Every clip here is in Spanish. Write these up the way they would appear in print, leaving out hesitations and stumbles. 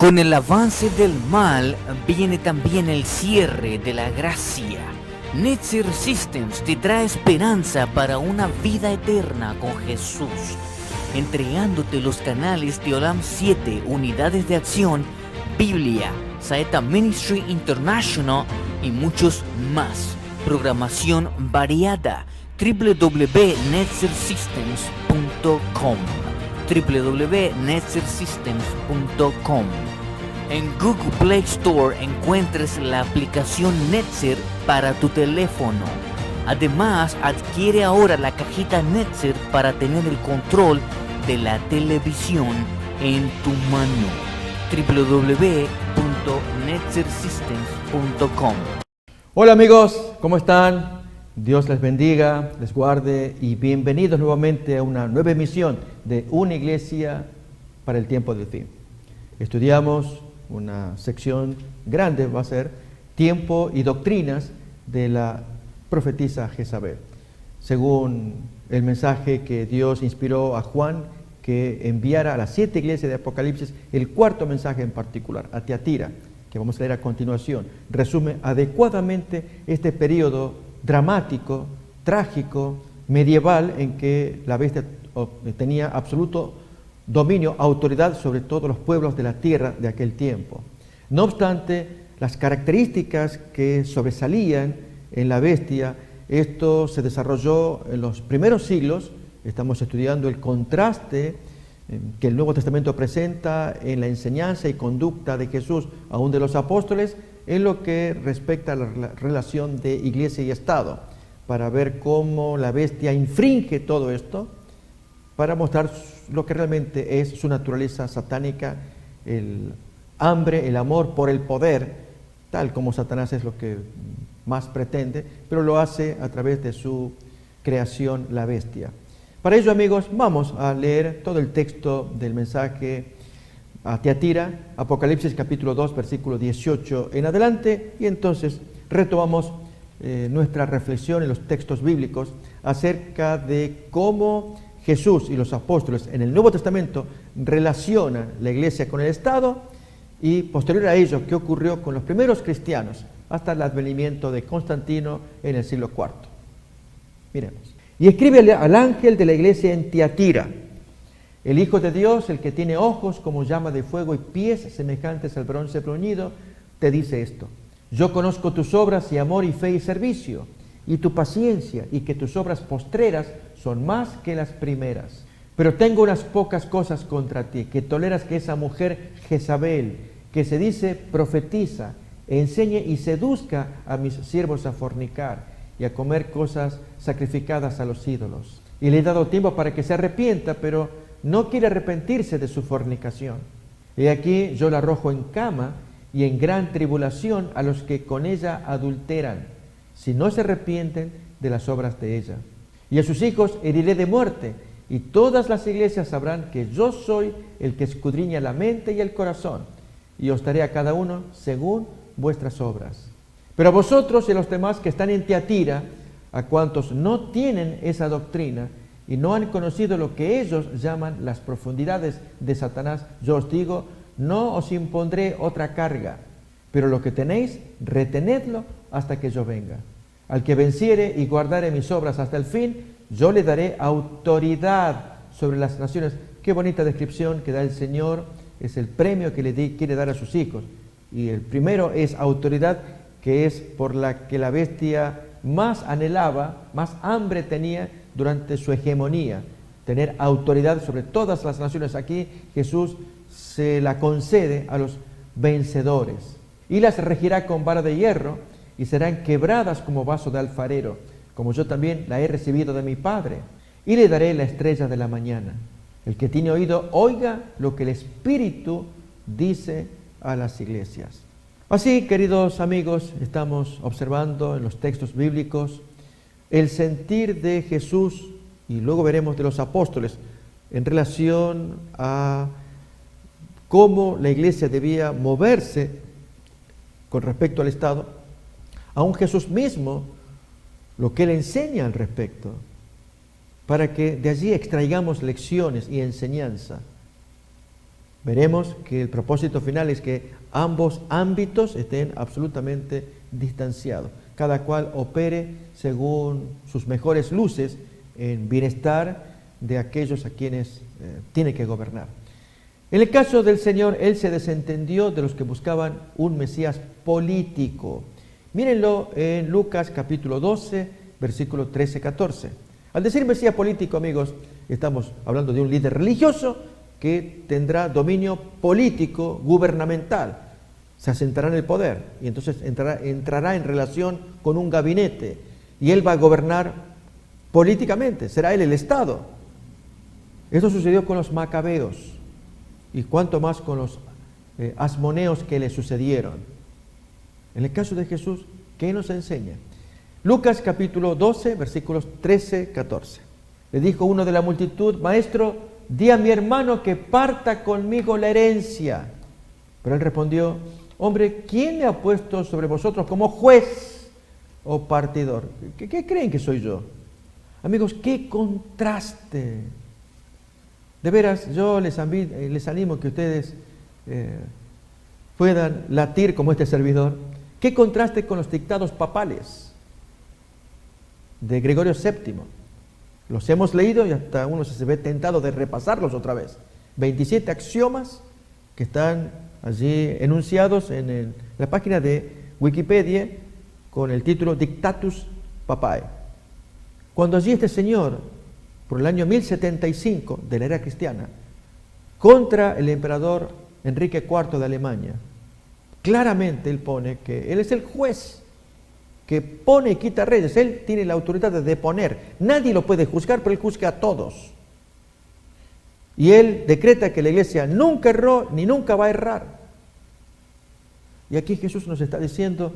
Con el avance del mal viene también el cierre de la gracia. Netzer Systems te trae esperanza para una vida eterna con Jesús, entregándote los canales de Olam 7, Unidades de Acción, Biblia, Saeta Ministry International y muchos más. Programación variada. www.netzersystems.com www.netzersystems.com. En Google Play Store encuentres la aplicación Netzer para tu teléfono. Además, adquiere ahora la cajita Netzer para tener el control de la televisión en tu mano. www.netzersystems.com. Hola amigos, ¿cómo están? Dios les bendiga, les guarde y bienvenidos nuevamente a una nueva emisión de Una Iglesia para el Tiempo del Fin. Estudiamos una sección grande, va a ser Tiempo y Doctrinas de la profetisa Jezabel. Según el mensaje que Dios inspiró a Juan que enviara a las 7 iglesias de Apocalipsis, el cuarto mensaje en particular, a Tiatira, que vamos a leer a continuación, resume adecuadamente este periodo dramático, trágico, medieval, en que la bestia tenía absoluto dominio, autoridad sobre todos los pueblos de la tierra de aquel tiempo. No obstante, las características que sobresalían en la bestia, esto se desarrolló en los primeros siglos. Estamos estudiando el contraste que el Nuevo Testamento presenta en la enseñanza y conducta de Jesús, aún de los apóstoles, en lo que respecta a la relación de iglesia y Estado, para ver cómo la bestia infringe todo esto, para mostrar lo que realmente es su naturaleza satánica, el hambre, el amor por el poder, tal como Satanás es lo que más pretende, pero lo hace a través de su creación, la bestia. Para ello, amigos, vamos a leer todo el texto del mensaje a Tiatira, Apocalipsis capítulo 2, versículo 18 en adelante, y entonces retomamos nuestra reflexión en los textos bíblicos acerca de cómo Jesús y los apóstoles en el Nuevo Testamento relacionan la iglesia con el Estado, y posterior a ello, qué ocurrió con los primeros cristianos hasta el advenimiento de Constantino en el siglo IV. Miremos. Y escribe al ángel de la iglesia en Tiatira: el Hijo de Dios, el que tiene ojos como llama de fuego y pies semejantes al bronce bruñido, te dice esto: yo conozco tus obras y amor y fe y servicio, y tu paciencia, y que tus obras postreras son más que las primeras. Pero tengo unas pocas cosas contra ti, que toleras que esa mujer Jezabel, que se dice profetiza, enseñe y seduzca a mis siervos a fornicar y a comer cosas sacrificadas a los ídolos. Y le he dado tiempo para que se arrepienta, pero no quiere arrepentirse de su fornicación. He aquí yo la arrojo en cama y en gran tribulación a los que con ella adulteran, si no se arrepienten de las obras de ella. Y a sus hijos heriré de muerte, y todas las iglesias sabrán que yo soy el que escudriña la mente y el corazón, y os daré a cada uno según vuestras obras. Pero a vosotros y a los demás que están en Tiatira, a cuantos no tienen esa doctrina y no han conocido lo que ellos llaman las profundidades de Satanás, yo os digo, no os impondré otra carga, pero lo que tenéis, retenedlo hasta que yo venga. Al que venciere y guardare mis obras hasta el fin, yo le daré autoridad sobre las naciones. Qué bonita descripción que da el Señor, es el premio que le quiere dar a sus hijos. Y el primero es autoridad, que es por la que la bestia más anhelaba, más hambre tenía durante su hegemonía, tener autoridad sobre todas las naciones. Aquí Jesús se la concede a los vencedores, y las regirá con vara de hierro, y serán quebradas como vaso de alfarero, como yo también la he recibido de mi Padre, y le daré la estrella de la mañana. El que tiene oído, oiga lo que el Espíritu dice a las iglesias. Así, queridos amigos, estamos observando en los textos bíblicos el sentir de Jesús, y luego veremos de los apóstoles, en relación a cómo la iglesia debía moverse con respecto al Estado. Aún Jesús mismo, lo que Él enseña al respecto, para que de allí extraigamos lecciones y enseñanza. Veremos que el propósito final es que ambos ámbitos estén absolutamente distanciados. Cada cual opere según sus mejores luces en bienestar de aquellos a quienes tiene que gobernar. En el caso del Señor, Él se desentendió de los que buscaban un Mesías político. Mírenlo en Lucas capítulo 12, versículo 13-14. Al decir Mesías político, amigos, estamos hablando de un líder religioso que tendrá dominio político, gubernamental. Se asentará en el poder y entonces entrará en relación con un gabinete y Él va a gobernar políticamente, será Él el Estado. Esto sucedió con los macabeos y cuanto más con los asmoneos que le sucedieron. En el caso de Jesús, ¿qué nos enseña? Lucas capítulo 12, versículos 13-14. Le dijo uno de la multitud: Maestro, di a mi hermano que parta conmigo la herencia. Pero él respondió: Hombre, ¿quién me ha puesto sobre vosotros como juez o partidor? ¿Qué creen que soy yo? Amigos, qué contraste. De veras, yo les animo que ustedes puedan latir como este servidor. Qué contraste con los dictados papales de Gregorio VII. Los hemos leído y hasta uno se ve tentado de repasarlos otra vez. 27 axiomas que están allí enunciados en la página de Wikipedia con el título Dictatus Papae. Cuando allí este señor, por el año 1075 de la era cristiana, contra el emperador Enrique IV de Alemania, claramente él pone que él es el juez que pone y quita reyes. Él tiene la autoridad de deponer. Nadie lo puede juzgar, pero él juzga a todos. Y él decreta que la iglesia nunca erró ni nunca va a errar. Y aquí Jesús nos está diciendo: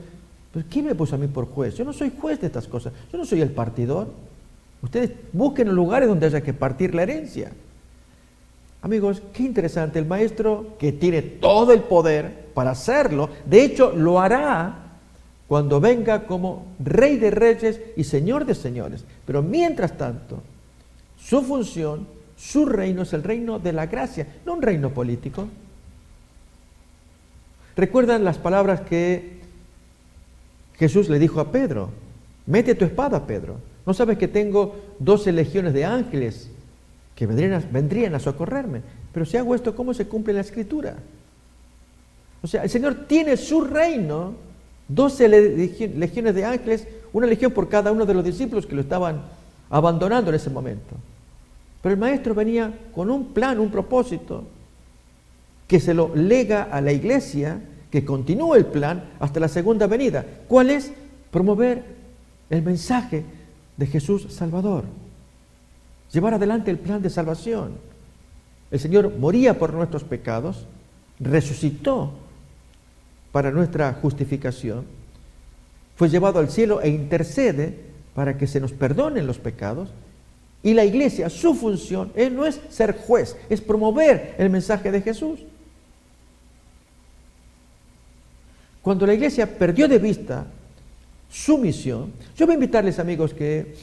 ¿pero quién me puso a mí por juez? Yo no soy juez de estas cosas. Yo no soy el partidor. Ustedes busquen los lugares donde haya que partir la herencia. Amigos, qué interesante. El maestro, que tiene todo el poder para hacerlo, de hecho lo hará cuando venga como Rey de Reyes y Señor de Señores. Pero mientras tanto, su función, su reino es el reino de la gracia, no un reino político. ¿Recuerdan las palabras que Jesús le dijo a Pedro? Mete tu espada, Pedro. ¿No sabes que tengo 12 legiones de ángeles que vendrían a socorrerme? Pero si hago esto, ¿cómo se cumple la Escritura? O sea, el Señor tiene su reino, 12 legiones de ángeles, una legión por cada uno de los discípulos que lo estaban abandonando en ese momento. Pero el maestro venía con un plan, un propósito, que se lo lega a la iglesia, que continúe el plan hasta la segunda venida. ¿Cuál es? Promover el mensaje de Jesús Salvador. Llevar adelante el plan de salvación. El Señor moría por nuestros pecados, resucitó para nuestra justificación, fue llevado al cielo e intercede para que se nos perdonen los pecados. Y la iglesia, su función no es ser juez, es promover el mensaje de Jesús. Cuando la iglesia perdió de vista su misión, yo voy a invitarles, amigos, que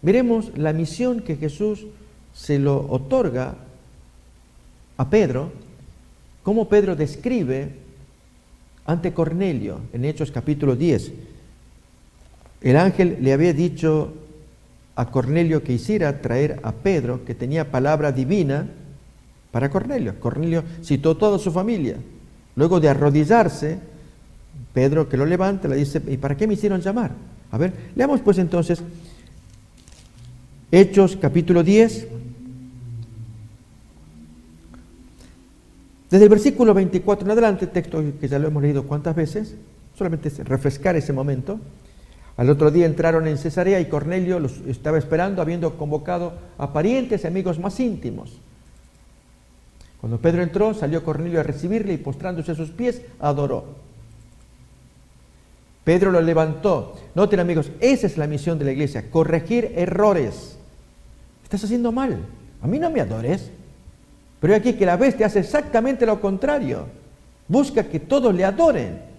miremos la misión que Jesús se lo otorga a Pedro, cómo Pedro describe ante Cornelio en Hechos capítulo 10. El ángel le había dicho a Cornelio que hiciera traer a Pedro, que tenía palabra divina para Cornelio. Cornelio citó toda su familia. Luego de arrodillarse, Pedro, que lo levanta, le dice: ¿y para qué me hicieron llamar? A ver, leamos pues entonces Hechos capítulo 10, desde el versículo 24 en adelante, texto que ya lo hemos leído cuántas veces, solamente es refrescar ese momento. Al otro día entraron en Cesarea y Cornelio los estaba esperando, habiendo convocado a parientes y amigos más íntimos. Cuando Pedro entró, salió Cornelio a recibirle y postrándose a sus pies, adoró. Pedro lo levantó. Noten, amigos, esa es la misión de la iglesia: corregir errores. Estás haciendo mal, a mí no me adores. Pero aquí que la bestia hace exactamente lo contrario. Busca que todos le adoren.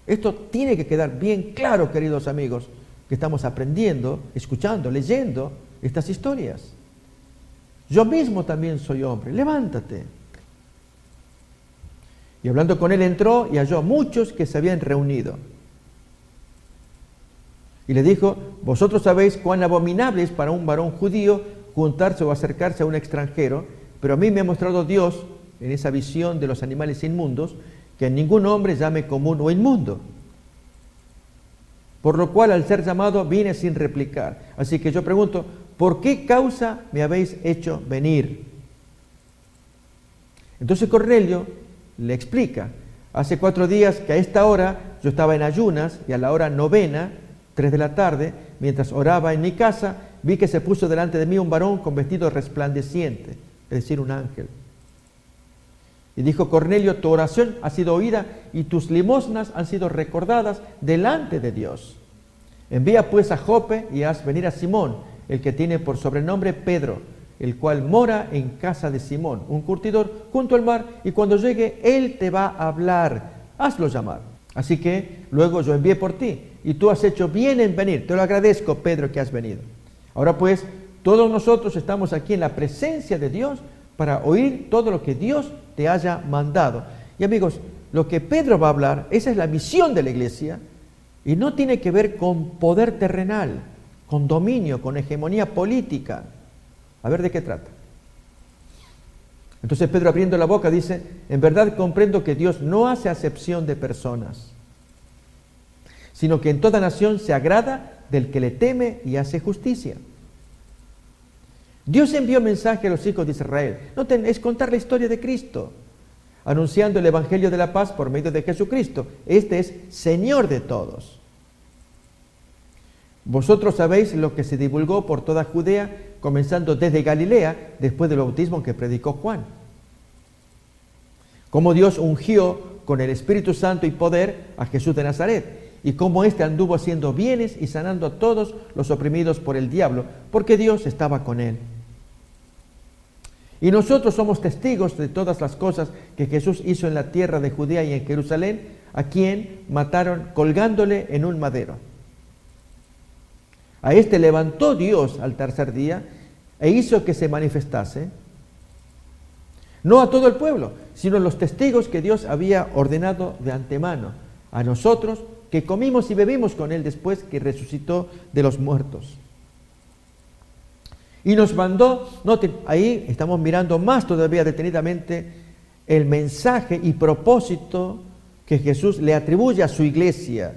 Esto tiene que quedar bien claro, queridos amigos, que estamos aprendiendo, escuchando, leyendo estas historias. Yo mismo también soy hombre, levántate. Y hablando con él entró y halló a muchos que se habían reunido. Y le dijo, vosotros sabéis cuán abominable es para un varón judío juntarse o acercarse a un extranjero, pero a mí me ha mostrado Dios, en esa visión de los animales inmundos, que a ningún hombre llame común o inmundo. Por lo cual, al ser llamado, vine sin replicar. Así que yo pregunto, ¿por qué causa me habéis hecho venir? Entonces Cornelio le explica, hace 4 días que a esta hora yo estaba en ayunas y a la hora 9, 3 de la tarde, mientras oraba en mi casa, vi que se puso delante de mí un varón con vestido resplandeciente, es decir, un ángel. Y dijo, Cornelio, tu oración ha sido oída y tus limosnas han sido recordadas delante de Dios. Envía pues a Jope y haz venir a Simón, el que tiene por sobrenombre Pedro, el cual mora en casa de Simón, un curtidor junto al mar, y cuando llegue él te va a hablar, hazlo llamar. Así que luego yo envié por ti, y tú has hecho bien en venir. Te lo agradezco, Pedro, que has venido. Ahora pues, todos nosotros estamos aquí en la presencia de Dios para oír todo lo que Dios te haya mandado. Y amigos, lo que Pedro va a hablar, esa es la misión de la iglesia, y no tiene que ver con poder terrenal, con dominio, con hegemonía política. A ver de qué trata. Entonces Pedro, abriendo la boca, dice, en verdad comprendo que Dios no hace acepción de personas, sino que en toda nación se agrada del que le teme y hace justicia. Dios envió mensaje a los hijos de Israel. Noten, es contar la historia de Cristo, anunciando el evangelio de la paz por medio de Jesucristo. Este es Señor de todos. Vosotros sabéis lo que se divulgó por toda Judea, comenzando desde Galilea, después del bautismo que predicó Juan. Cómo Dios ungió con el Espíritu Santo y poder a Jesús de Nazaret, y cómo éste anduvo haciendo bienes y sanando a todos los oprimidos por el diablo, porque Dios estaba con él. Y nosotros somos testigos de todas las cosas que Jesús hizo en la tierra de Judea y en Jerusalén, a quien mataron colgándole en un madero. A este levantó Dios al tercer día e hizo que se manifestase, no a todo el pueblo, sino a los testigos que Dios había ordenado de antemano, a nosotros que comimos y bebimos con él después que resucitó de los muertos. Y nos mandó, noten, ahí estamos mirando más todavía detenidamente el mensaje y propósito que Jesús le atribuye a su iglesia.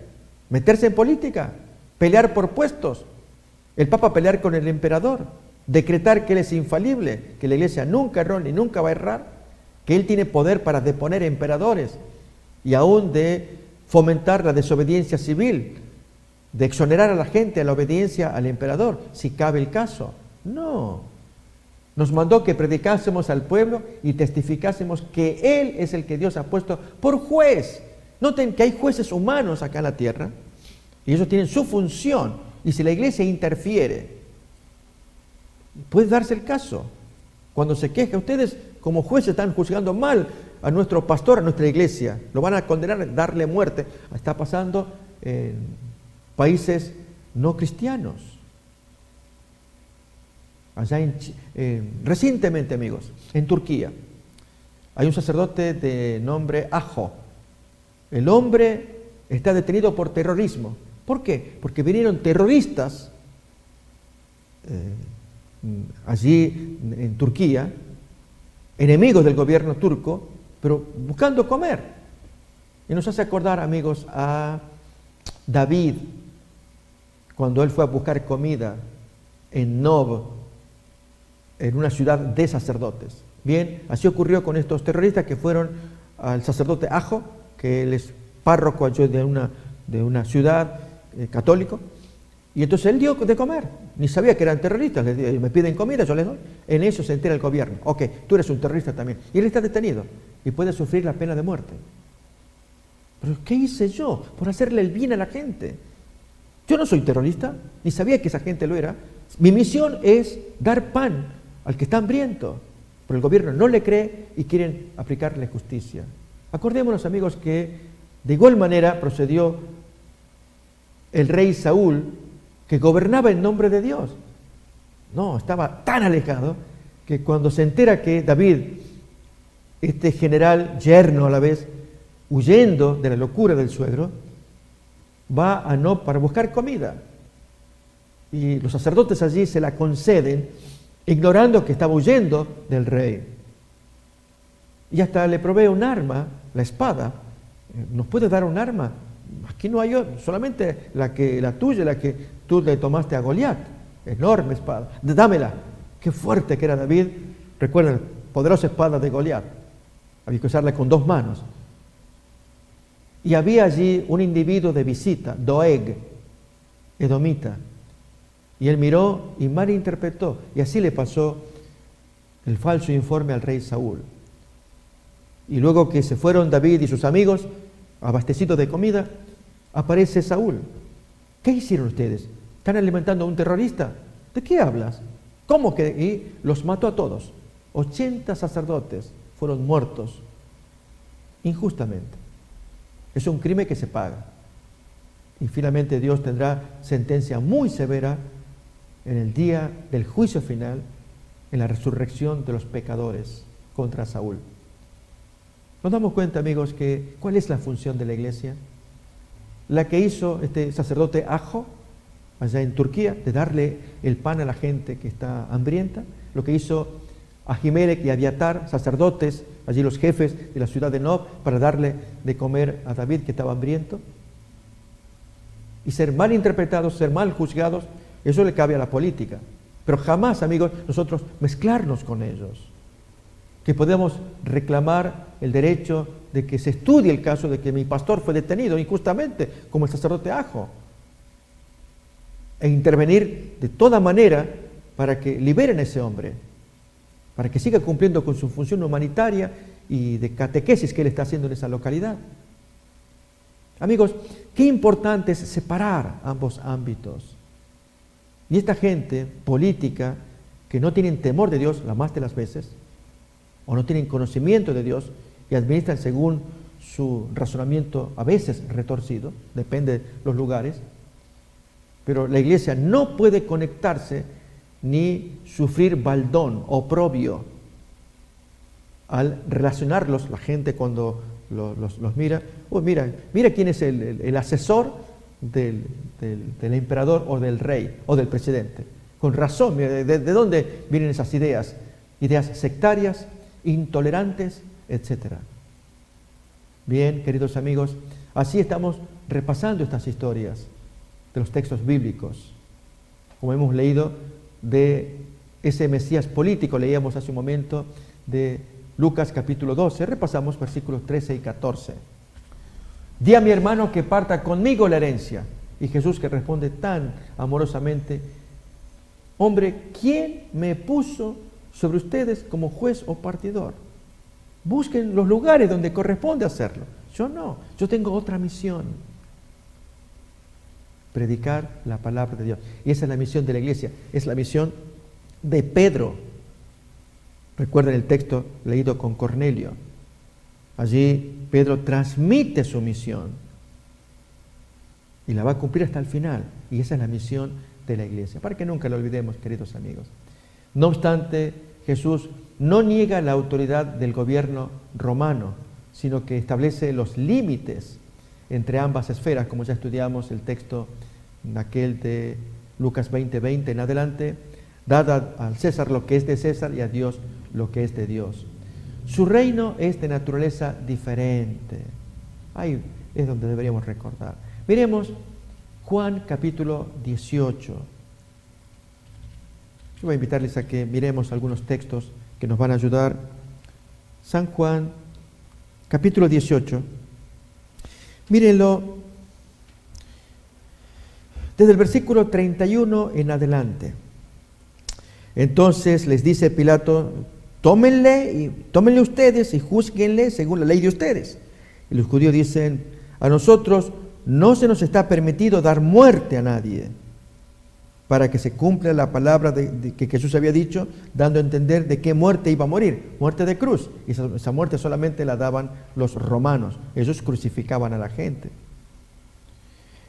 Meterse en política, pelear por puestos, el Papa pelear con el emperador, decretar que él es infalible, que la iglesia nunca erró ni nunca va a errar, que él tiene poder para deponer emperadores y aún de fomentar la desobediencia civil, de exonerar a la gente a la obediencia al emperador, si cabe el caso. No, nos mandó que predicásemos al pueblo y testificásemos que Él es el que Dios ha puesto por juez. Noten que hay jueces humanos acá en la tierra y ellos tienen su función, y si la iglesia interfiere, puede darse el caso. Cuando se queja, ustedes como jueces están juzgando mal a nuestro pastor, a nuestra iglesia, lo van a condenar, darle muerte. Está pasando en países no cristianos. Allá recientemente, amigos, en Turquía, hay un sacerdote de nombre Ajo. El hombre está detenido por terrorismo. ¿Por qué? Porque vinieron terroristas allí en Turquía, enemigos del gobierno turco, pero buscando comer. Y nos hace acordar, amigos, a David, cuando él fue a buscar comida en Nob, en una ciudad de sacerdotes. Bien, así ocurrió con estos terroristas que fueron al sacerdote Ajo, que él es párroco allí de una ciudad católico, y entonces él dio de comer. Ni sabía que eran terroristas, me piden comida, yo les doy. En eso se entera el gobierno. Ok, tú eres un terrorista también. Y él está detenido y puede sufrir la pena de muerte. Pero ¿qué hice yo por hacerle el bien a la gente? Yo no soy terrorista, ni sabía que esa gente lo era. Mi misión es dar pan al que está hambriento, pero el gobierno no le cree y quieren aplicarle justicia. Acordémonos, amigos, que de igual manera procedió el rey Saúl, que gobernaba en nombre de Dios. No, estaba tan alejado que cuando se entera que David, este general yerno a la vez, huyendo de la locura del suegro, va a Nob para buscar comida. Y los sacerdotes allí se la conceden, ignorando que estaba huyendo del rey. Y hasta le provee un arma, la espada. ¿Nos puede dar un arma? Aquí no hay otra, solamente la tuya, la que tú le tomaste a Goliat. Enorme espada. Dámela. Qué fuerte que era David. Recuerden, poderosa espada de Goliat. Había que usarla con 2 manos. Y había allí un individuo de visita, Doeg, edomita. Y él miró y malinterpretó. Y así le pasó el falso informe al rey Saúl. Y luego que se fueron David y sus amigos, abastecidos de comida, aparece Saúl. ¿Qué hicieron ustedes? ¿Están alimentando a un terrorista? ¿De qué hablas? ¿Cómo que? Y los mató a todos. 80 sacerdotes fueron muertos injustamente. Es un crimen que se paga. Y finalmente Dios tendrá sentencia muy severa en el día del juicio final, en la resurrección de los pecadores contra Saúl. Nos damos cuenta, amigos, que ¿cuál es la función de la iglesia? La que hizo este sacerdote Ajo, allá en Turquía, de darle el pan a la gente que está hambrienta. Lo que hizo Ahimelech y Abiatar, sacerdotes, allí los jefes de la ciudad de Nob, para darle de comer a David que estaba hambriento. Y ser mal interpretados, ser mal juzgados, eso le cabe a la política. Pero jamás, amigos, nosotros mezclarnos con ellos. Que podemos reclamar el derecho de que se estudie el caso de que mi pastor fue detenido injustamente, como el sacerdote Ajo. E intervenir de toda manera para que liberen a ese hombre, para que siga cumpliendo con su función humanitaria y de catequesis que él está haciendo en esa localidad. Amigos, qué importante es separar ambos ámbitos. Y esta gente política que no tienen temor de Dios la más de las veces, o no tienen conocimiento de Dios y administran según su razonamiento a veces retorcido, depende de los lugares, pero la iglesia no puede conectarse ni sufrir baldón, oprobio, al relacionarlos, la gente cuando los mira, mira quién es el asesor del emperador o del rey o del presidente. Con razón, ¿de dónde vienen esas ideas? Ideas sectarias, intolerantes, etc. Bien, queridos amigos, así estamos repasando estas historias de los textos bíblicos. Como hemos leído de ese Mesías político, leíamos hace un momento de Lucas capítulo 12, repasamos versículos 13 y 14. Di a mi hermano que parta conmigo la herencia. Y Jesús que responde tan amorosamente, hombre, ¿quién me puso sobre ustedes como juez o partidor? Busquen los lugares donde corresponde hacerlo. Yo no, yo tengo otra misión. Predicar la palabra de Dios. Y esa es la misión de la iglesia, es la misión de Pedro. Recuerden el texto leído con Cornelio. Allí Pedro transmite su misión y la va a cumplir hasta el final. Y esa es la misión de la iglesia, para que nunca lo olvidemos, queridos amigos. No obstante, Jesús no niega la autoridad del gobierno romano, sino que establece los límites entre ambas esferas, como ya estudiamos el texto aquel de Lucas 20:20 en adelante, dada al César lo que es de César y a Dios lo que es de Dios. Su reino es de naturaleza diferente. Ahí es donde deberíamos recordar. Miremos Juan capítulo 18. Yo voy a invitarles a que miremos algunos textos que nos van a ayudar. San Juan capítulo 18. Mírenlo desde el versículo 31 en adelante. Entonces les dice Pilato, tómenle ustedes y júzguenle según la ley de ustedes. Y los judíos dicen, a nosotros no se nos está permitido dar muerte a nadie, para que se cumpla la palabra de que Jesús había dicho, dando a entender de qué muerte iba a morir, muerte de cruz. Y esa muerte solamente la daban los romanos, ellos crucificaban a la gente.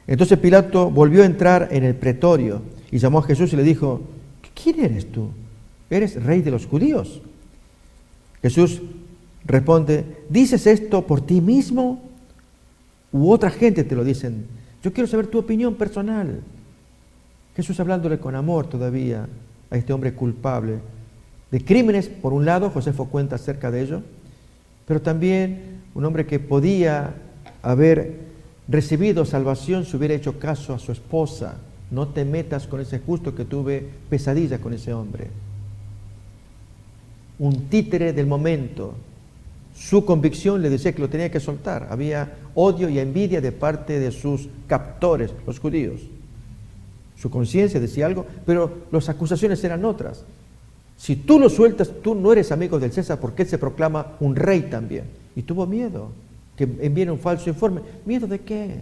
Entonces Pilato volvió a entrar en el pretorio y llamó a Jesús y le dijo, ¿quién eres tú? ¿Eres rey de los judíos? Jesús responde, ¿dices esto por ti mismo? ¿U otra gente te lo dicen? Yo quiero saber tu opinión personal. Jesús hablándole con amor todavía a este hombre culpable de crímenes, por un lado, Josefo cuenta acerca de ello, pero también un hombre que podía haber recibido salvación si hubiera hecho caso a su esposa. No te metas con ese justo, que tuve pesadilla con ese hombre. Un títere del momento. Su convicción le decía que lo tenía que soltar. Había odio y envidia de parte de sus captores, los judíos. Su conciencia decía algo, pero las acusaciones eran otras. Si tú lo sueltas, tú no eres amigo del César, porque él se proclama un rey también. Y tuvo miedo que envíen un falso informe. ¿Miedo de qué?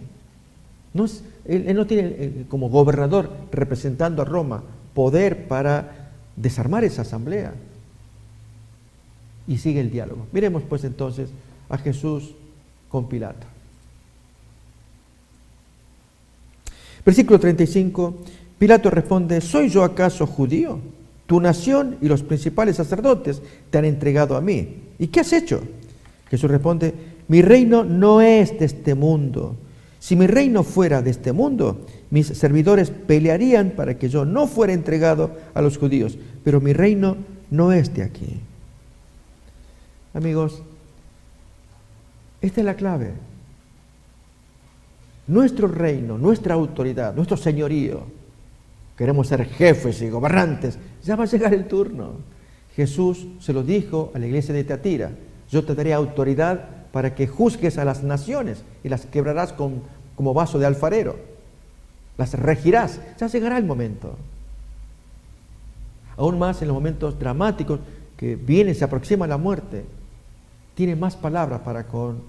Él no tiene, como gobernador representando a Roma, poder para desarmar esa asamblea. Y sigue el diálogo. Miremos pues entonces a Jesús con Pilato. Versículo 35, Pilato responde, ¿soy yo acaso judío? Tu nación y los principales sacerdotes te han entregado a mí. ¿Y qué has hecho? Jesús responde, mi reino no es de este mundo. Si mi reino fuera de este mundo, mis servidores pelearían para que yo no fuera entregado a los judíos. Pero mi reino no es de aquí. Amigos, esta es la clave. Nuestro reino, nuestra autoridad, nuestro señorío, queremos ser jefes y gobernantes, ya va a llegar el turno. Jesús se lo dijo a la iglesia de Tiatira, yo te daré autoridad para que juzgues a las naciones y las quebrarás como vaso de alfarero, las regirás, ya llegará el momento. Aún más en los momentos dramáticos que viene, se aproxima la muerte, tiene más palabras para con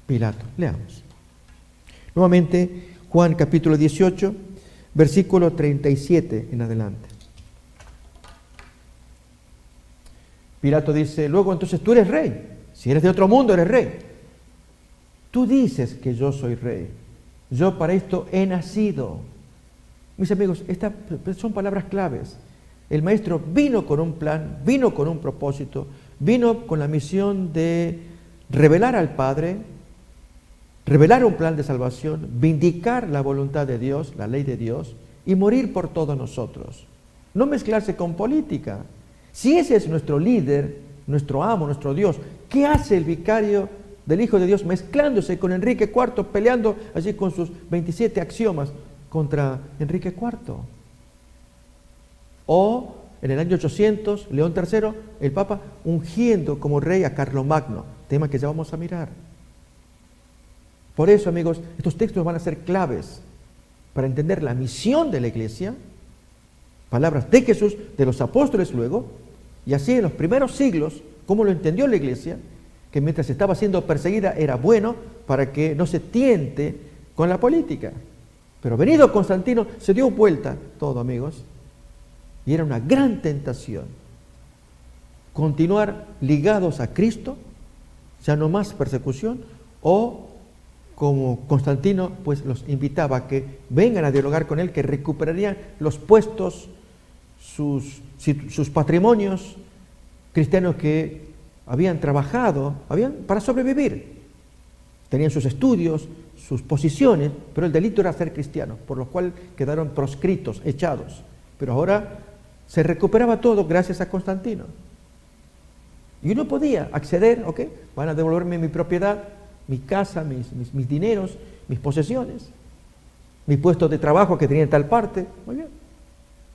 Pilato. Leamos. Nuevamente, Juan capítulo 18, versículo 37 en adelante. Pilato dice, luego entonces tú eres rey. Si eres de otro mundo, eres rey. Tú dices que yo soy rey. Yo para esto he nacido. Mis amigos, estas son palabras claves. El maestro vino con un plan, vino con un propósito, vino con la misión de revelar al Padre, revelar un plan de salvación, vindicar la voluntad de Dios, la ley de Dios, y morir por todos nosotros. No mezclarse con política. Si ese es nuestro líder, nuestro amo, nuestro Dios, ¿qué hace el vicario del Hijo de Dios mezclándose con Enrique IV, peleando allí con sus 27 axiomas contra Enrique IV? O en el año 800, León III, el Papa ungiendo como rey a Carlomagno, tema que ya vamos a mirar. Por eso, amigos, estos textos van a ser claves para entender la misión de la Iglesia, palabras de Jesús, de los apóstoles luego, y así en los primeros siglos, cómo lo entendió la Iglesia, que mientras estaba siendo perseguida era bueno para que no se tiente con la política. Pero venido Constantino, se dio vuelta todo, amigos, y era una gran tentación continuar ligados a Cristo, ya no más persecución, o como Constantino pues los invitaba a que vengan a dialogar con él, que recuperarían los puestos, sus patrimonios cristianos que habían trabajado para sobrevivir. Tenían sus estudios, sus posiciones, pero el delito era ser cristiano, por lo cual quedaron proscritos, echados. Pero ahora se recuperaba todo gracias a Constantino. Y uno podía acceder, ¿ok? Van a devolverme mi propiedad, mi casa, mis dineros, mis posesiones, mi puesto de trabajo que tenía en tal parte. Muy bien.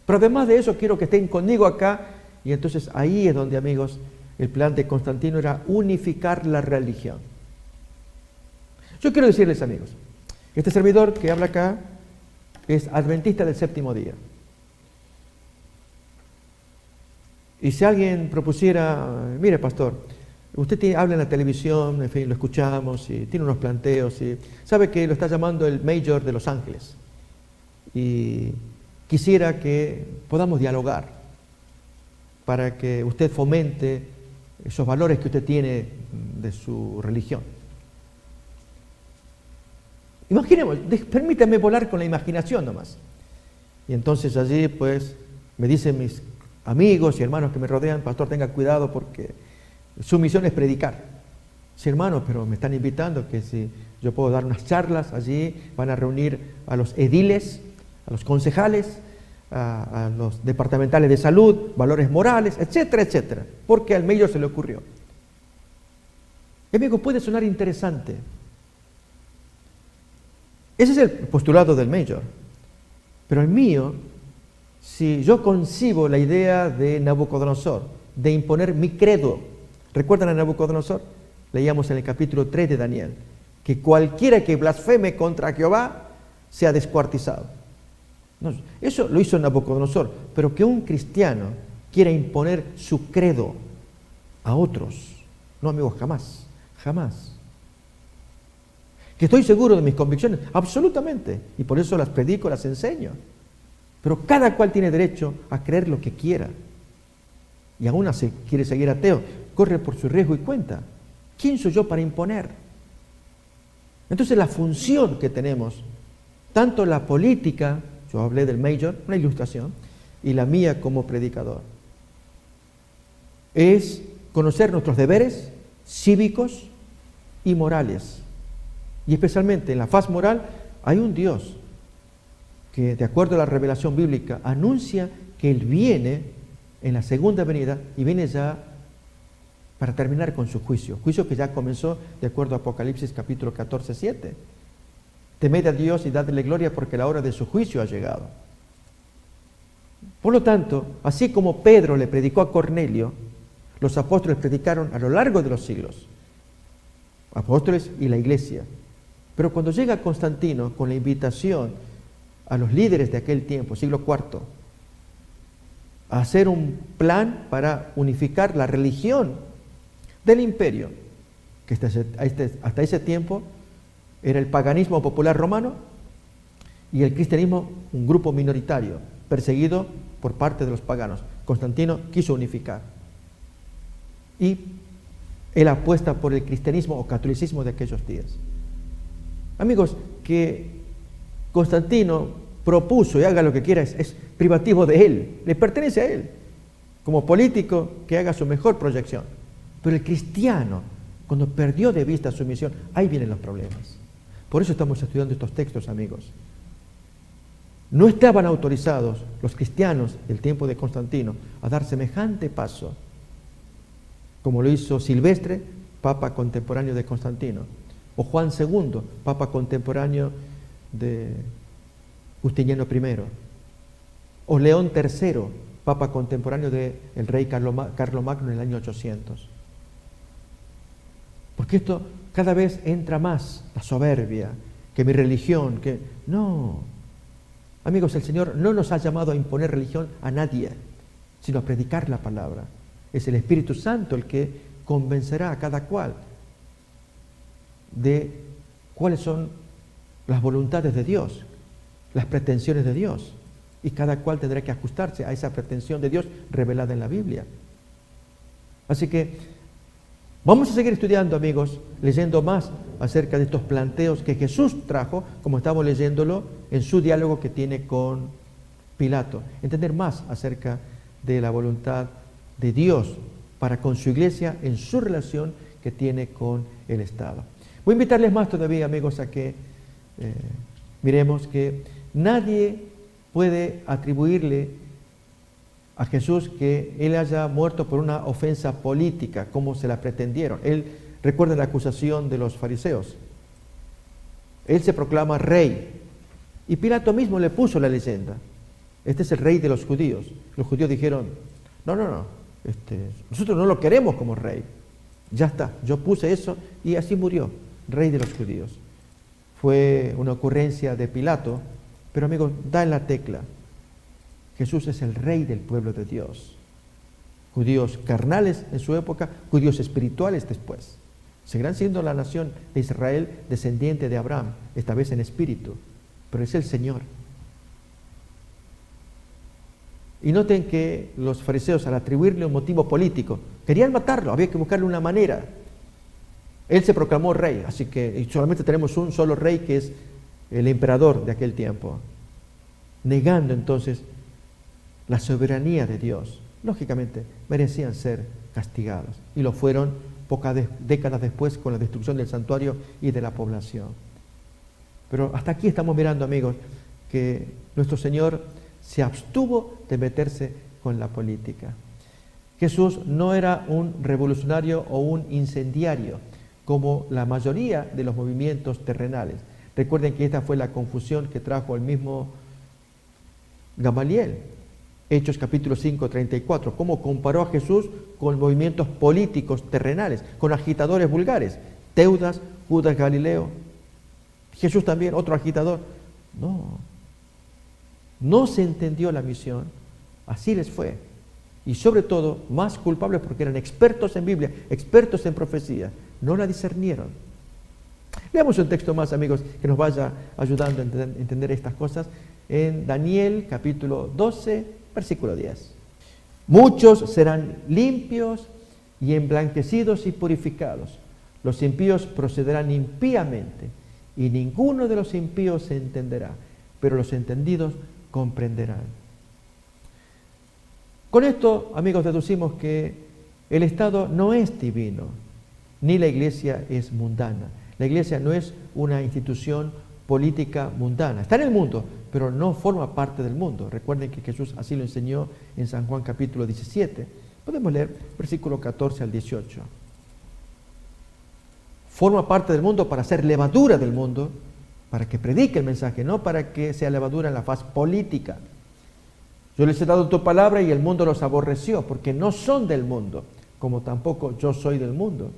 Pero además de eso, quiero que estén conmigo acá. Y entonces ahí es donde, amigos, el plan de Constantino era unificar la religión. Yo quiero decirles, amigos, este servidor que habla acá es adventista del séptimo día. Y si alguien propusiera, mire pastor, usted habla en la televisión, en fin, lo escuchamos, y tiene unos planteos, y sabe que lo está llamando el Mayor de Los Ángeles. Y quisiera que podamos dialogar para que usted fomente esos valores que usted tiene de su religión. Imaginemos, permítame volar con la imaginación nomás. Y entonces allí pues me dicen mis amigos y hermanos que me rodean, pastor, tenga cuidado porque su misión es predicar. Sí, hermano, pero me están invitando que si yo puedo dar unas charlas allí, van a reunir a los ediles, a los concejales, a los departamentales de salud, valores morales, etcétera, etcétera, porque al mayor se le ocurrió. Y amigo, puede sonar interesante. Ese es el postulado del mayor. Pero el mío, si yo concibo la idea de Nabucodonosor, de imponer mi credo, ¿recuerdan a Nabucodonosor? Leíamos en el capítulo 3 de Daniel, que cualquiera que blasfeme contra Jehová sea descuartizado. No, eso lo hizo Nabucodonosor, pero que un cristiano quiera imponer su credo a otros, no, amigos, jamás, jamás. Que estoy seguro de mis convicciones, absolutamente, y por eso las predico, las enseño. Pero cada cual tiene derecho a creer lo que quiera. Y aún así quiere seguir ateo, corre por su riesgo y cuenta. ¿Quién soy yo para imponer? Entonces la función que tenemos, tanto la política, yo hablé del mayor, una ilustración, y la mía como predicador, es conocer nuestros deberes cívicos y morales. Y especialmente en la faz moral hay un Dios que, de acuerdo a la revelación bíblica, anuncia que Él viene en la segunda venida y viene ya para terminar con su juicio que ya comenzó de acuerdo a Apocalipsis capítulo 14, 7. Temed a Dios y dadle gloria porque la hora de su juicio ha llegado. Por lo tanto, así como Pedro le predicó a Cornelio, los apóstoles predicaron a lo largo de los siglos, apóstoles y la iglesia. Pero cuando llega Constantino con la invitación a los líderes de aquel tiempo, siglo IV, a hacer un plan para unificar la religión del imperio, que hasta ese tiempo era el paganismo popular romano y el cristianismo un grupo minoritario, perseguido por parte de los paganos. Constantino quiso unificar. Y él apuesta por el cristianismo o catolicismo de aquellos días. Amigos, que Constantino propuso y haga lo que quiera es privativo de él, le pertenece a él. Como político, que haga su mejor proyección. Pero el cristiano, cuando perdió de vista su misión, ahí vienen los problemas. Por eso estamos estudiando estos textos, amigos. No estaban autorizados los cristianos del tiempo de Constantino a dar semejante paso, como lo hizo Silvestre, papa contemporáneo de Constantino, o Juan II, papa contemporáneo de Justiniano I, o León III, papa contemporáneo del rey Carlomagno en el año 800. Porque esto cada vez entra más, la soberbia, que mi religión, que... No, amigos, el Señor no nos ha llamado a imponer religión a nadie, sino a predicar la palabra. Es el Espíritu Santo el que convencerá a cada cual de cuáles son las voluntades de Dios, las pretensiones de Dios, y cada cual tendrá que ajustarse a esa pretensión de Dios revelada en la Biblia. Así que vamos a seguir estudiando, amigos, leyendo más acerca de estos planteos que Jesús trajo, como estamos leyéndolo en su diálogo que tiene con Pilato. Entender más acerca de la voluntad de Dios para con su iglesia en su relación que tiene con el Estado. Voy a invitarles más todavía, amigos, a que miremos que nadie puede atribuirle a Jesús que Él haya muerto por una ofensa política, como se la pretendieron. Él recuerda la acusación de los fariseos. Él se proclama rey. Y Pilato mismo le puso la leyenda. Este es el rey de los judíos. Los judíos dijeron, no, nosotros no lo queremos como rey. Ya está, yo puse eso y así murió, rey de los judíos. Fue una ocurrencia de Pilato, pero amigos, da en la tecla. Jesús es el rey del pueblo de Dios. Judíos carnales en su época, judíos espirituales después. Seguirán siendo la nación de Israel descendiente de Abraham, esta vez en espíritu, pero es el Señor. Y noten que los fariseos, al atribuirle un motivo político, querían matarlo, había que buscarle una manera. Él se proclamó rey, así que solamente tenemos un solo rey que es el emperador de aquel tiempo, negando entonces la soberanía de Dios lógicamente, merecían ser castigados. Y lo fueron pocas décadas después con la destrucción del santuario y de la población. Pero hasta aquí estamos mirando, amigos, que nuestro Señor se abstuvo de meterse con la política. Jesús no era un revolucionario o un incendiario, como la mayoría de los movimientos terrenales. Recuerden que esta fue la confusión que trajo el mismo Gamaliel. Hechos capítulo 5, 34. Cómo comparó a Jesús con movimientos políticos terrenales, con agitadores vulgares. Teudas, Judas Galileo. Jesús también, otro agitador. No se entendió la misión. Así les fue. Y sobre todo, más culpables porque eran expertos en Biblia, expertos en profecía. No la discernieron. Leamos un texto más, amigos, que nos vaya ayudando a entender estas cosas. En Daniel capítulo 12, versículo 10. Muchos serán limpios y emblanquecidos y purificados. Los impíos procederán impíamente y ninguno de los impíos se entenderá, pero los entendidos comprenderán. Con esto, amigos, deducimos que el Estado no es divino, ni la Iglesia es mundana. La Iglesia no es una institución política mundana. Está en el mundo, pero no forma parte del mundo. Recuerden que Jesús así lo enseñó en San Juan capítulo 17. Podemos leer versículo 14 al 18. Forma parte del mundo para ser levadura del mundo, para que predique el mensaje, no para que sea levadura en la faz política. Yo les he dado tu palabra y el mundo los aborreció, porque no son del mundo, como tampoco yo soy del mundo.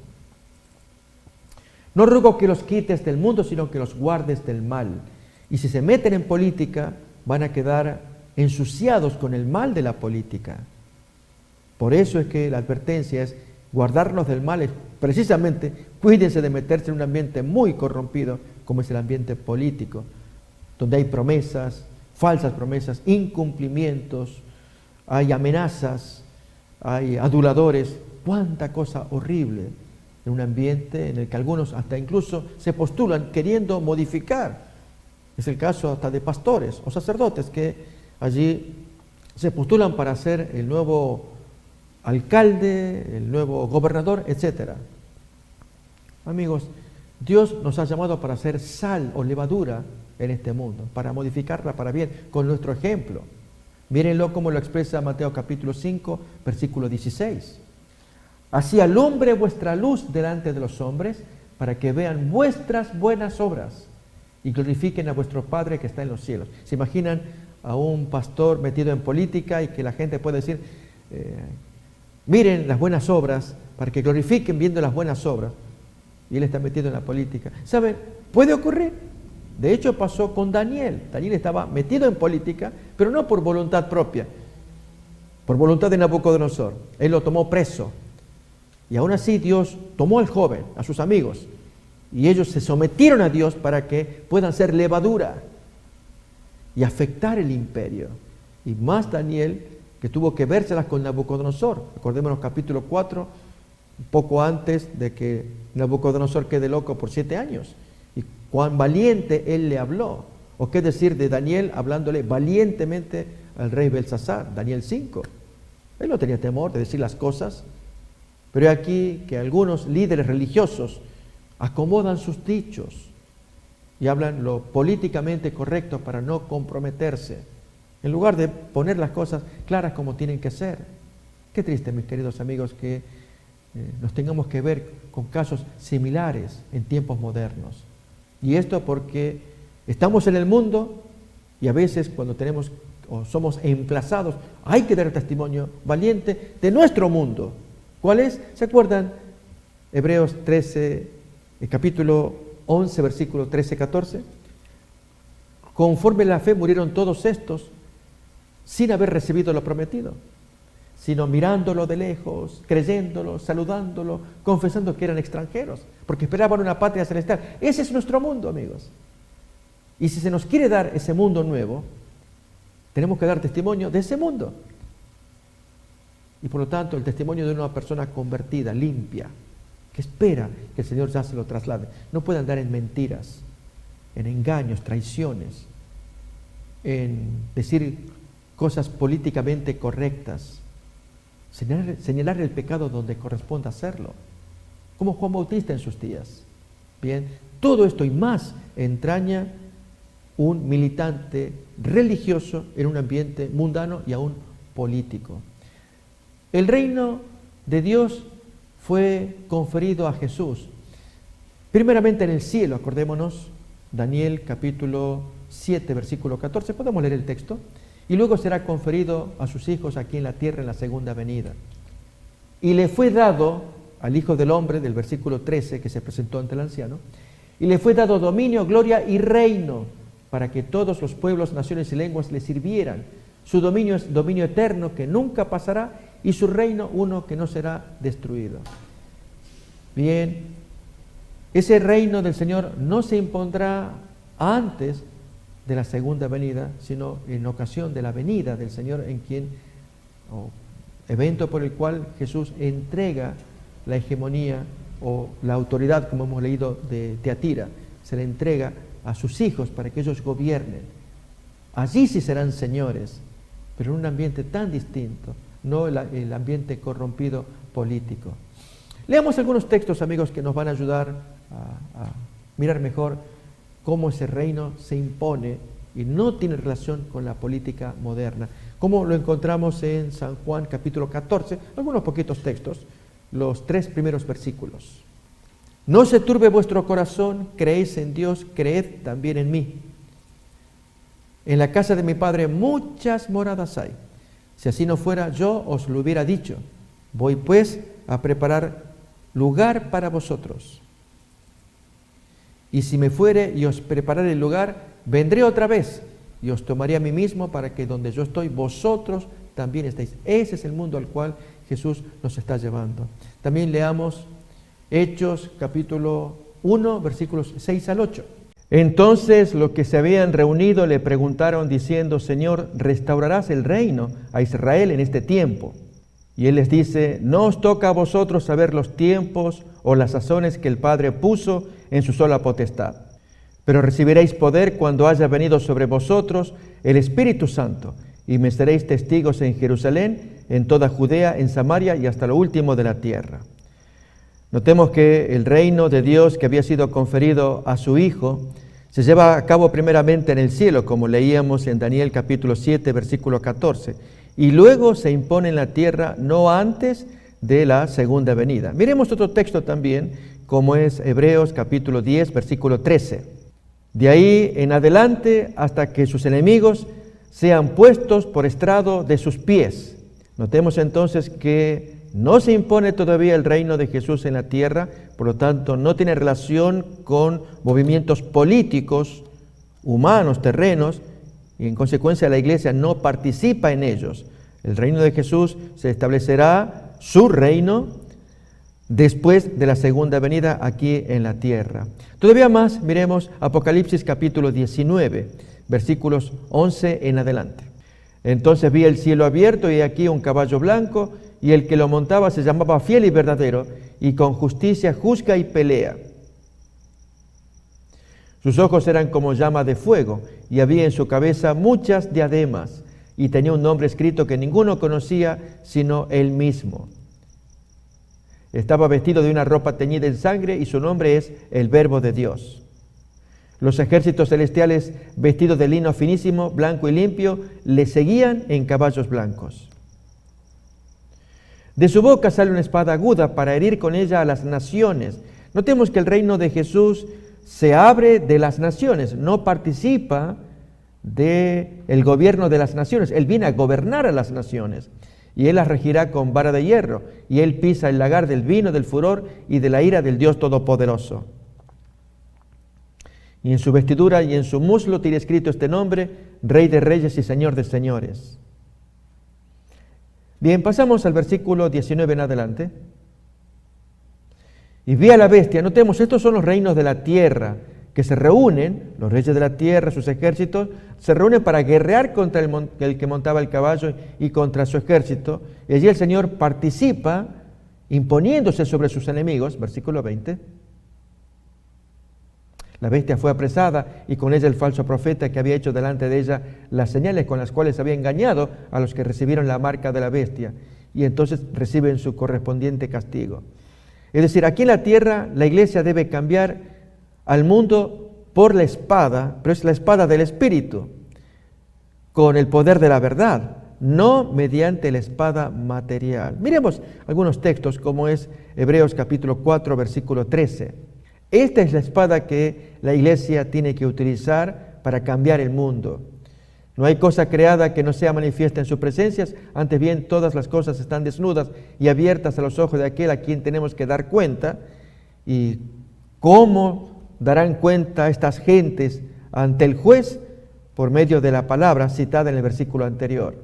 No ruego que los quites del mundo, sino que los guardes del mal. Y si se meten en política, van a quedar ensuciados con el mal de la política. Por eso es que la advertencia es guardarnos del mal, es precisamente cuídense de meterse en un ambiente muy corrompido, como es el ambiente político, donde hay promesas, falsas promesas, incumplimientos, hay amenazas, hay aduladores, cuánta cosa horrible en un ambiente en el que algunos hasta incluso se postulan queriendo modificar. Es el caso hasta de pastores o sacerdotes que allí se postulan para ser el nuevo alcalde, el nuevo gobernador, etc. Amigos, Dios nos ha llamado para ser sal o levadura en este mundo, para modificarla para bien, con nuestro ejemplo. Mírenlo como lo expresa Mateo capítulo 5, versículo 16. Así alumbre vuestra luz delante de los hombres, para que vean vuestras buenas obras y glorifiquen a vuestro Padre que está en los cielos. ¿Se imaginan a un pastor metido en política y que la gente puede decir, miren las buenas obras, para que glorifiquen viendo las buenas obras? Y él está metido en la política. ¿Saben? Puede ocurrir. De hecho pasó con Daniel. Daniel estaba metido en política, pero no por voluntad propia, por voluntad de Nabucodonosor. Él lo tomó preso. Y aún así Dios tomó al joven, a sus amigos, y ellos se sometieron a Dios para que puedan ser levadura y afectar el imperio. Y más Daniel, que tuvo que vérselas con Nabucodonosor. Recordémonos capítulo 4, un poco antes de que Nabucodonosor quede loco por 7 años. Y cuán valiente él le habló. O qué decir de Daniel hablándole valientemente al rey Belsasar, Daniel 5. Él no tenía temor de decir las cosas. Pero aquí que algunos líderes religiosos acomodan sus dichos y hablan lo políticamente correcto para no comprometerse, en lugar de poner las cosas claras como tienen que ser. Qué triste, mis queridos amigos, que nos tengamos que ver con casos similares en tiempos modernos. Y esto porque estamos en el mundo y a veces cuando tenemos o somos emplazados, hay que dar testimonio valiente de nuestro mundo. ¿Cuál es? ¿Se acuerdan? Hebreos 13, capítulo 11, versículo 13-14. Conforme la fe murieron todos estos sin haber recibido lo prometido, sino mirándolo de lejos, creyéndolo, saludándolo, confesando que eran extranjeros, porque esperaban una patria celestial. Ese es nuestro mundo, amigos. Y si se nos quiere dar ese mundo nuevo, tenemos que dar testimonio de ese mundo. Y por lo tanto, el testimonio de una persona convertida, limpia, que espera que el Señor ya se lo traslade. No puede andar en mentiras, en engaños, traiciones, en decir cosas políticamente correctas, señalar el pecado donde corresponde hacerlo, como Juan Bautista en sus días. Bien, todo esto y más entraña un militante religioso en un ambiente mundano y aún político. El reino de Dios fue conferido a Jesús, primeramente en el cielo, acordémonos, Daniel capítulo 7, versículo 14, podemos leer el texto, y luego será conferido a sus hijos aquí en la tierra en la segunda venida. Y le fue dado al Hijo del Hombre, del versículo 13, que se presentó ante el anciano, y le fue dado dominio, gloria y reino, para que todos los pueblos, naciones y lenguas le sirvieran. Su dominio es dominio eterno que nunca pasará, y su reino uno que no será destruido. Bien, ese reino del Señor no se impondrá antes de la segunda venida, sino en ocasión de la venida del Señor, en quien, evento por el cual Jesús entrega la hegemonía o la autoridad, como hemos leído de Teatira, se le entrega a sus hijos para que ellos gobiernen. Allí sí serán señores, pero en un ambiente tan distinto, no el ambiente corrompido político. Leamos algunos textos, amigos, que nos van a ayudar a mirar mejor cómo ese reino se impone y no tiene relación con la política moderna, como lo encontramos en San Juan capítulo 14, algunos poquitos textos, los 3 primeros versículos. No se turbe vuestro corazón, creéis en Dios, creed también en mí. En la casa de mi Padre muchas moradas hay. Si así no fuera, yo os lo hubiera dicho. Voy pues a preparar lugar para vosotros. Y si me fuere y os prepararé el lugar, vendré otra vez y os tomaré a mí mismo para que donde yo estoy, vosotros también estéis. Ese es el mundo al cual Jesús nos está llevando. También leamos Hechos capítulo 1, versículos 6 al 8. Entonces los que se habían reunido le preguntaron diciendo: Señor, ¿restaurarás el reino a Israel en este tiempo? Y él les dice: no os toca a vosotros saber los tiempos o las sazones que el Padre puso en su sola potestad. Pero recibiréis poder cuando haya venido sobre vosotros el Espíritu Santo, y me seréis testigos en Jerusalén, en toda Judea, en Samaria y hasta lo último de la tierra. Notemos que el reino de Dios que había sido conferido a su Hijo se lleva a cabo primeramente en el cielo, como leíamos en Daniel capítulo 7, versículo 14, y luego se impone en la tierra no antes de la segunda venida. Miremos otro texto también, como es Hebreos capítulo 10, versículo 13. De ahí en adelante hasta que sus enemigos sean puestos por estrado de sus pies. Notemos entonces que no se impone todavía el reino de Jesús en la tierra, por lo tanto no tiene relación con movimientos políticos, humanos, terrenos, y en consecuencia la iglesia no participa en ellos. El reino de Jesús se establecerá, su reino, después de la segunda venida aquí en la tierra. Todavía más, miremos Apocalipsis capítulo 19, versículos 11 en adelante. Entonces vi el cielo abierto y aquí un caballo blanco, y el que lo montaba se llamaba Fiel y Verdadero, y con justicia juzga y pelea. Sus ojos eran como llama de fuego, y había en su cabeza muchas diademas, y tenía un nombre escrito que ninguno conocía sino él mismo. Estaba vestido de una ropa teñida en sangre, y su nombre es el Verbo de Dios. Los ejércitos celestiales, vestidos de lino finísimo, blanco y limpio, le seguían en caballos blancos. De su boca sale una espada aguda para herir con ella a las naciones. Notemos que el reino de Jesús se abre de las naciones, no participa del gobierno de las naciones. Él viene a gobernar a las naciones, y Él las regirá con vara de hierro, y Él pisa el lagar del vino, del furor y de la ira del Dios Todopoderoso. Y en su vestidura y en su muslo tiene escrito este nombre: Rey de Reyes y Señor de Señores. Bien, pasamos al versículo 19 en adelante. Y vi a la bestia. Notemos, estos son los reinos de la tierra que se reúnen, los reyes de la tierra, sus ejércitos, se reúnen para guerrear contra el que montaba el caballo y contra su ejército. Y allí el Señor participa imponiéndose sobre sus enemigos, versículo 20. La bestia fue apresada y con ella el falso profeta que había hecho delante de ella las señales con las cuales había engañado a los que recibieron la marca de la bestia y entonces reciben su correspondiente castigo. Es decir, aquí en la tierra la iglesia debe cambiar al mundo por la espada, pero es la espada del Espíritu, con el poder de la verdad, no mediante la espada material. Miremos algunos textos como es Hebreos capítulo 4, versículo 13. Esta es la espada que la iglesia tiene que utilizar para cambiar el mundo. No hay cosa creada que no sea manifiesta en su presencia, antes bien todas las cosas están desnudas y abiertas a los ojos de aquel a quien tenemos que dar cuenta. ¿Y cómo darán cuenta estas gentes ante el juez? Por medio de la palabra citada en el versículo anterior.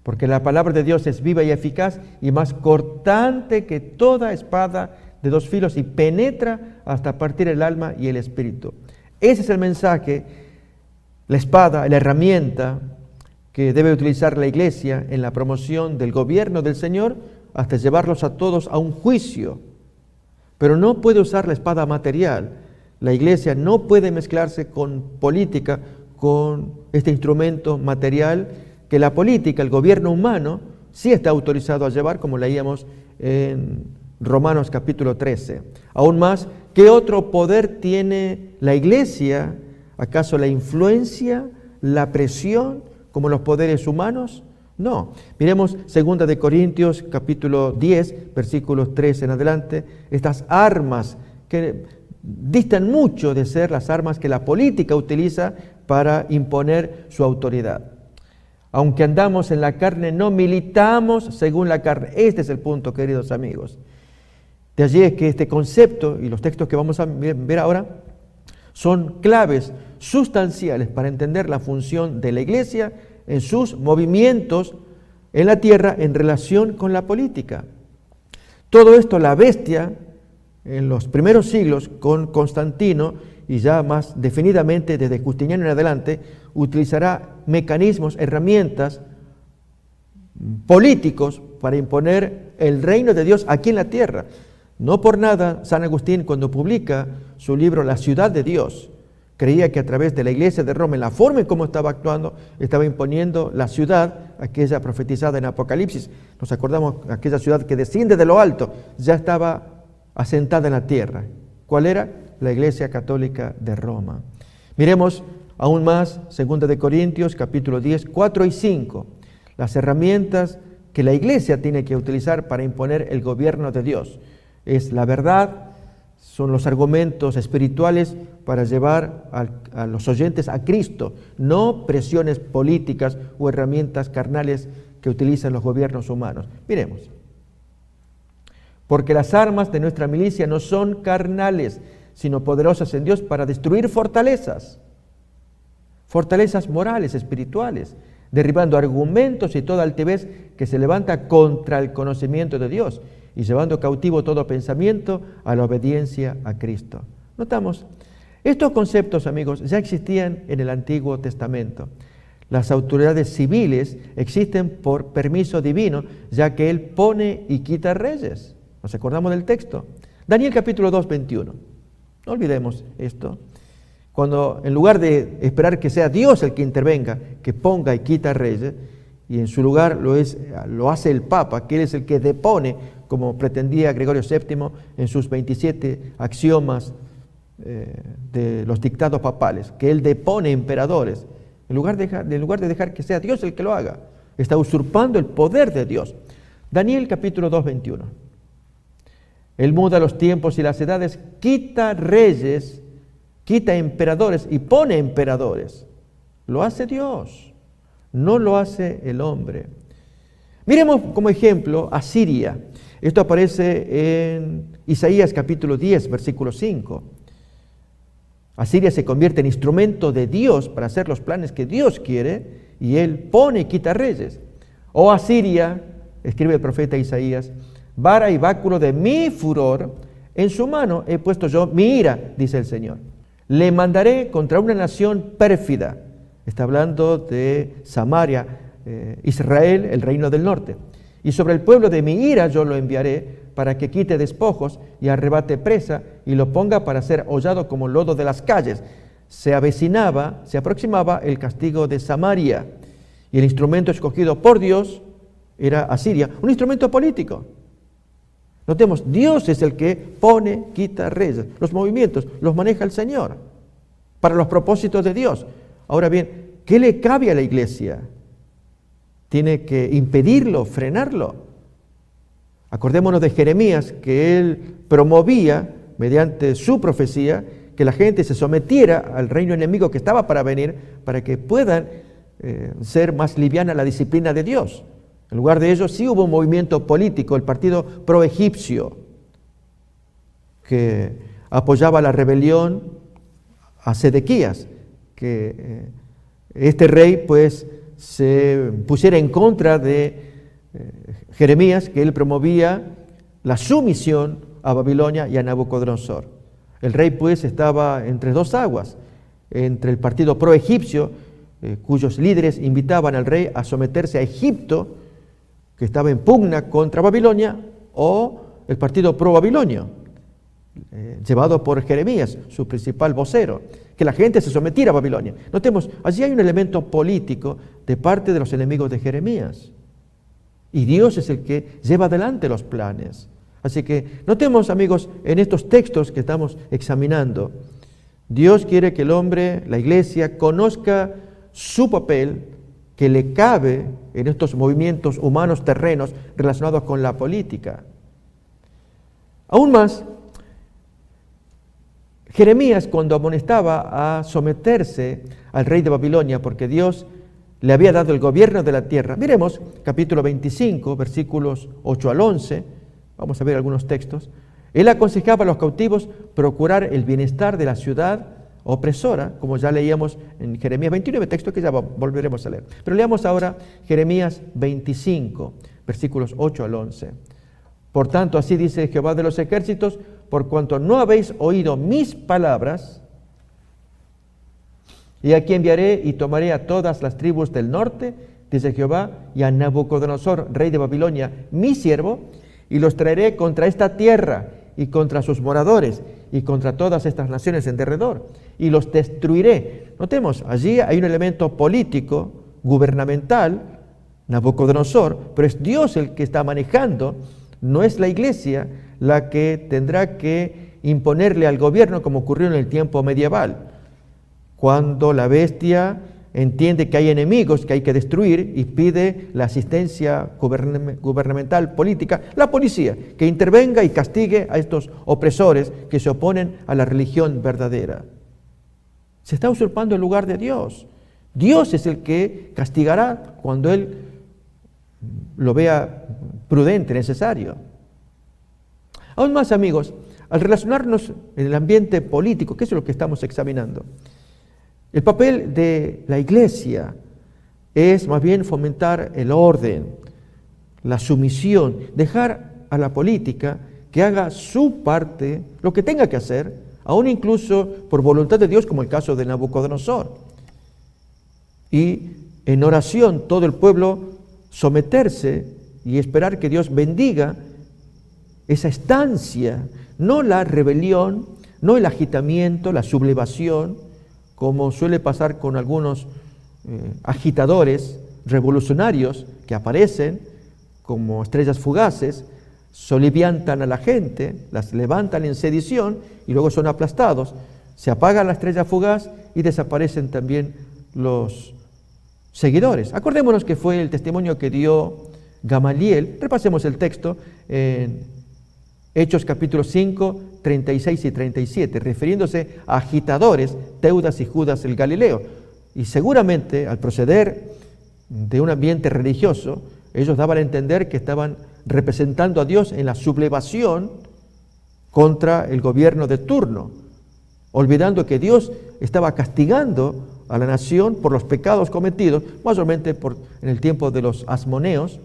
Porque la palabra de Dios es viva y eficaz y más cortante que toda espada de dos filos y penetra hasta partir el alma y el espíritu. Ese es el mensaje, la espada, la herramienta que debe utilizar la iglesia en la promoción del gobierno del Señor hasta llevarlos a todos a un juicio. Pero no puede usar la espada material. La iglesia no puede mezclarse con política, con este instrumento material que la política, el gobierno humano, sí está autorizado a llevar, como leíamos en Romanos capítulo 13. Aún más, ¿qué otro poder tiene la iglesia? ¿Acaso la influencia, la presión, como los poderes humanos? No. Miremos 2 de Corintios capítulo 10, versículos 3 en adelante, estas armas que distan mucho de ser las armas que la política utiliza para imponer su autoridad. Aunque andamos en la carne, no militamos según la carne. Este es el punto, queridos amigos. De allí es que este concepto y los textos que vamos a ver ahora son claves sustanciales para entender la función de la iglesia en sus movimientos en la tierra en relación con la política. Todo esto la bestia en los primeros siglos con Constantino y ya más definidamente desde Justiniano en adelante utilizará mecanismos, herramientas políticos para imponer el reino de Dios aquí en la tierra. No por nada San Agustín, cuando publica su libro La ciudad de Dios, creía que a través de la iglesia de Roma, en la forma en cómo estaba actuando, estaba imponiendo la ciudad, aquella profetizada en Apocalipsis. Nos acordamos, aquella ciudad que desciende de lo alto, ya estaba asentada en la tierra. ¿Cuál era? La Iglesia Católica de Roma. Miremos aún más, 2 de Corintios, capítulo 10, 4 y 5, las herramientas que la iglesia tiene que utilizar para imponer el gobierno de Dios. Es la verdad, son los argumentos espirituales para llevar a los oyentes a Cristo, no presiones políticas o herramientas carnales que utilizan los gobiernos humanos. Miremos. Porque las armas de nuestra milicia no son carnales, sino poderosas en Dios para destruir fortalezas morales, espirituales, derribando argumentos y toda altivez que se levanta contra el conocimiento de Dios y llevando cautivo todo pensamiento a la obediencia a Cristo. Notamos, estos conceptos, amigos, ya existían en el Antiguo Testamento. Las autoridades civiles existen por permiso divino, ya que Él pone y quita reyes. ¿Nos acordamos del texto? Daniel capítulo 2, 21. No olvidemos esto. Cuando en lugar de esperar que sea Dios el que intervenga, que ponga y quita reyes, y en su lugar lo hace el Papa, que Él es el que depone, como pretendía Gregorio VII en sus 27 axiomas de los dictados papales, que Él depone emperadores, en lugar de dejar que sea Dios el que lo haga, está usurpando el poder de Dios. Daniel capítulo 2, 21. Él muda los tiempos y las edades, quita reyes, quita emperadores y pone emperadores. Lo hace Dios, no lo hace el hombre. Miremos como ejemplo a Siria. Esto aparece en Isaías capítulo 10, versículo 5. Asiria se convierte en instrumento de Dios para hacer los planes que Dios quiere y Él pone y quita reyes. Oh Asiria, escribe el profeta Isaías, vara y báculo de mi furor, en su mano he puesto yo mi ira, dice el Señor. Le mandaré contra una nación pérfida. Está hablando de Samaria, Israel, el reino del norte. Y sobre el pueblo de mi ira yo lo enviaré para que quite despojos y arrebate presa y lo ponga para ser hollado como lodo de las calles. Se aproximaba el castigo de Samaria y el instrumento escogido por Dios era Asiria, un instrumento político. Notemos, Dios es el que pone, quita reyes. Los movimientos los maneja el Señor para los propósitos de Dios. Ahora bien, ¿qué le cabe a la iglesia? ¿Tiene que impedirlo, frenarlo? Acordémonos de Jeremías, que él promovía, mediante su profecía, que la gente se sometiera al reino enemigo que estaba para venir, para que puedan ser más liviana la disciplina de Dios. En lugar de ello, sí hubo un movimiento político, el partido pro-egipcio, que apoyaba la rebelión a Sedequías, que este rey pues se pusiera en contra de Jeremías, que él promovía la sumisión a Babilonia y a Nabucodonosor. El rey pues estaba entre dos aguas, entre el partido pro-egipcio, cuyos líderes invitaban al rey a someterse a Egipto, que estaba en pugna contra Babilonia, o el partido pro-babilonio, llevado por Jeremías, su principal vocero, que la gente se sometiera a Babilonia. Notemos, allí hay un elemento político de parte de los enemigos de Jeremías. Y Dios es el que lleva adelante los planes. Así que notemos, amigos, en estos textos que estamos examinando, Dios quiere que el hombre, la iglesia, conozca su papel que le cabe en estos movimientos humanos terrenos relacionados con la política. Aún más, Jeremías, cuando amonestaba a someterse al rey de Babilonia, porque Dios le había dado el gobierno de la tierra, miremos capítulo 25, versículos 8 al 11, vamos a ver algunos textos. Él aconsejaba a los cautivos procurar el bienestar de la ciudad opresora, como ya leíamos en Jeremías 29, texto que ya volveremos a leer. Pero leamos ahora Jeremías 25, versículos 8 al 11. Por tanto, así dice Jehová de los ejércitos, por cuanto no habéis oído mis palabras, y aquí enviaré y tomaré a todas las tribus del norte, dice Jehová, y a Nabucodonosor, rey de Babilonia, mi siervo, y los traeré contra esta tierra y contra sus moradores y contra todas estas naciones en derredor, y los destruiré. Notemos, allí hay un elemento político, gubernamental, Nabucodonosor, pero es Dios el que está manejando, no es la iglesia la que tendrá que imponerle al gobierno como ocurrió en el tiempo medieval, cuando la bestia entiende que hay enemigos que hay que destruir y pide la asistencia gubernamental, política, la policía, que intervenga y castigue a estos opresores que se oponen a la religión verdadera. Se está usurpando el lugar de Dios. Dios es el que castigará cuando Él lo vea prudente, necesario. Aún más, amigos, al relacionarnos en el ambiente político, que es lo que estamos examinando, el papel de la iglesia es más bien fomentar el orden, la sumisión, dejar a la política que haga su parte, lo que tenga que hacer, aún incluso por voluntad de Dios, como el caso de Nabucodonosor. Y en oración todo el pueblo someterse y esperar que Dios bendiga esa estancia, no la rebelión, no el agitamiento, la sublevación, como suele pasar con algunos agitadores revolucionarios que aparecen como estrellas fugaces, soliviantan a la gente, las levantan en sedición y luego son aplastados. Se apaga la estrella fugaz y desaparecen también los seguidores. Acordémonos que fue el testimonio que dio Gamaliel. Repasemos el texto en Hechos capítulo 5, 36 y 37, refiriéndose a agitadores, Teudas y Judas el Galileo. Y seguramente al proceder de un ambiente religioso, ellos daban a entender que estaban representando a Dios en la sublevación contra el gobierno de turno, olvidando que Dios estaba castigando a la nación por los pecados cometidos, mayormente en el tiempo de los asmoneos,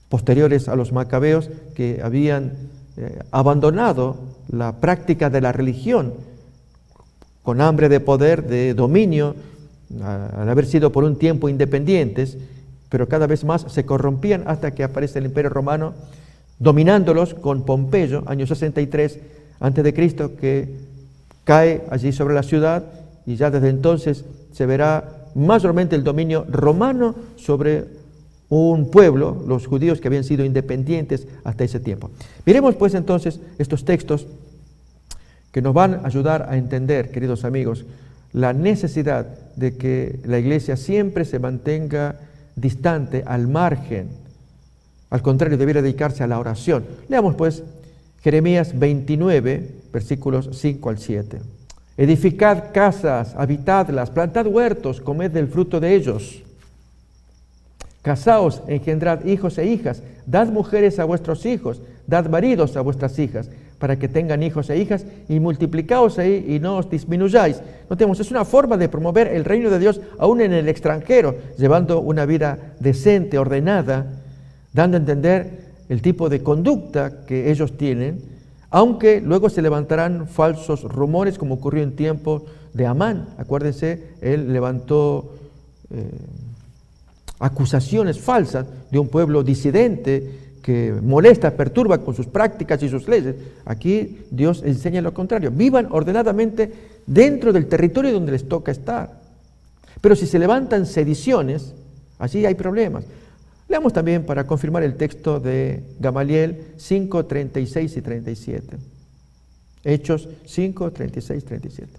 posteriores a los macabeos, que habían abandonado la práctica de la religión con hambre de poder, de dominio, al haber sido por un tiempo independientes, pero cada vez más se corrompían hasta que aparece el Imperio Romano dominándolos con Pompeyo, año 63 a.C., que cae allí sobre la ciudad y ya desde entonces se verá mayormente el dominio romano sobre un pueblo, los judíos que habían sido independientes hasta ese tiempo. Miremos pues entonces estos textos que nos van a ayudar a entender, queridos amigos, la necesidad de que la iglesia siempre se mantenga distante, al margen. Al contrario, debiera dedicarse a la oración. Leamos pues Jeremías 29, versículos 5 al 7. Edificad casas, habitadlas, plantad huertos, comed del fruto de ellos. Casaos, engendrad hijos e hijas, dad mujeres a vuestros hijos, dad maridos a vuestras hijas, para que tengan hijos e hijas, y multiplicaos ahí y no os disminuyáis. Notemos, es una forma de promover el reino de Dios aún en el extranjero, llevando una vida decente, ordenada, dando a entender el tipo de conducta que ellos tienen, aunque luego se levantarán falsos rumores, como ocurrió en tiempo de Amán. Acuérdense, él levantó acusaciones falsas de un pueblo disidente que molesta, perturba con sus prácticas y sus leyes. Aquí Dios enseña lo contrario. Vivan ordenadamente dentro del territorio donde les toca estar. Pero si se levantan sediciones, allí hay problemas. Leamos también para confirmar el texto de Gamaliel 5, 36 y 37. Hechos 5, 36 y 37.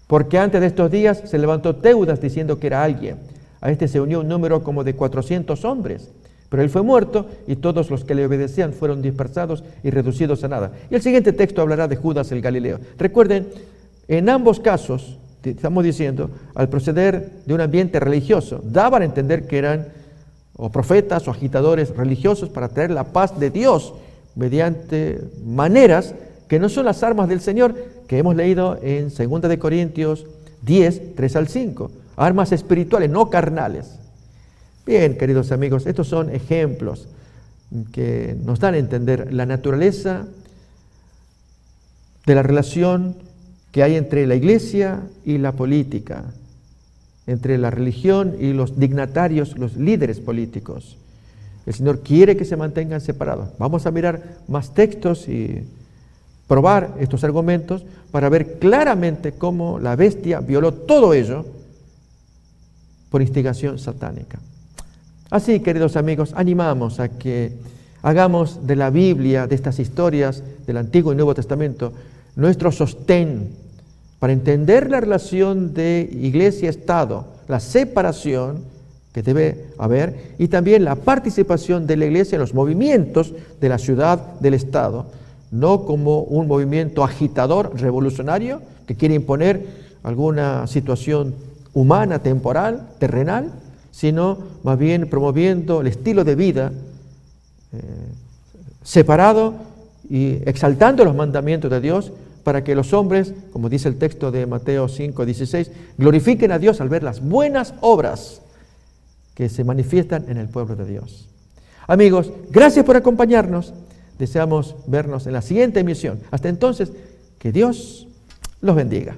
Porque antes de estos días se levantó Teudas diciendo que era alguien. A este se unió un número como de 400 hombres. Pero él fue muerto y todos los que le obedecían fueron dispersados y reducidos a nada. Y el siguiente texto hablará de Judas el Galileo. Recuerden, en ambos casos, estamos diciendo, al proceder de un ambiente religioso, daban a entender que eran o profetas o agitadores religiosos para traer la paz de Dios mediante maneras que no son las armas del Señor, que hemos leído en 2 de Corintios 10, 3 al 5. Armas espirituales, no carnales. Bien, queridos amigos, estos son ejemplos que nos dan a entender la naturaleza de la relación que hay entre la iglesia y la política, entre la religión y los dignatarios, los líderes políticos. El Señor quiere que se mantengan separados. Vamos a mirar más textos y probar estos argumentos para ver claramente cómo la bestia violó todo ello por instigación satánica. Así, queridos amigos, animamos a que hagamos de la Biblia, de estas historias del Antiguo y Nuevo Testamento, nuestro sostén para entender la relación de iglesia-estado, la separación que debe haber y también la participación de la iglesia en los movimientos de la ciudad, del estado, no como un movimiento agitador, revolucionario, que quiere imponer alguna situación humana, temporal, terrenal, sino más bien promoviendo el estilo de vida separado y exaltando los mandamientos de Dios para que los hombres, como dice el texto de Mateo 5, 16, glorifiquen a Dios al ver las buenas obras que se manifiestan en el pueblo de Dios. Amigos, gracias por acompañarnos. Deseamos vernos en la siguiente emisión. Hasta entonces, que Dios los bendiga.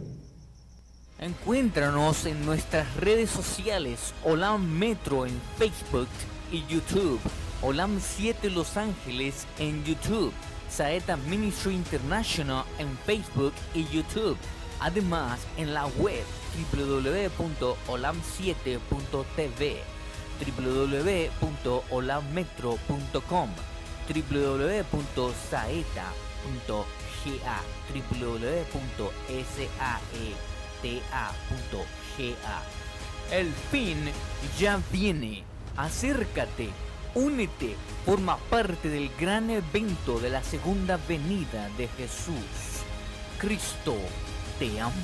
Encuéntranos en nuestras redes sociales, Olam Metro en Facebook y YouTube, Olam 7 Los Ángeles en YouTube, Saeta Ministry International en Facebook y YouTube. Además, en la web www.olam7.tv, www.olammetro.com, www.saeta.ga, www.saeta.ga. El fin ya viene. Acércate, únete, forma parte del gran evento de la segunda venida de Jesús. Cristo te ama.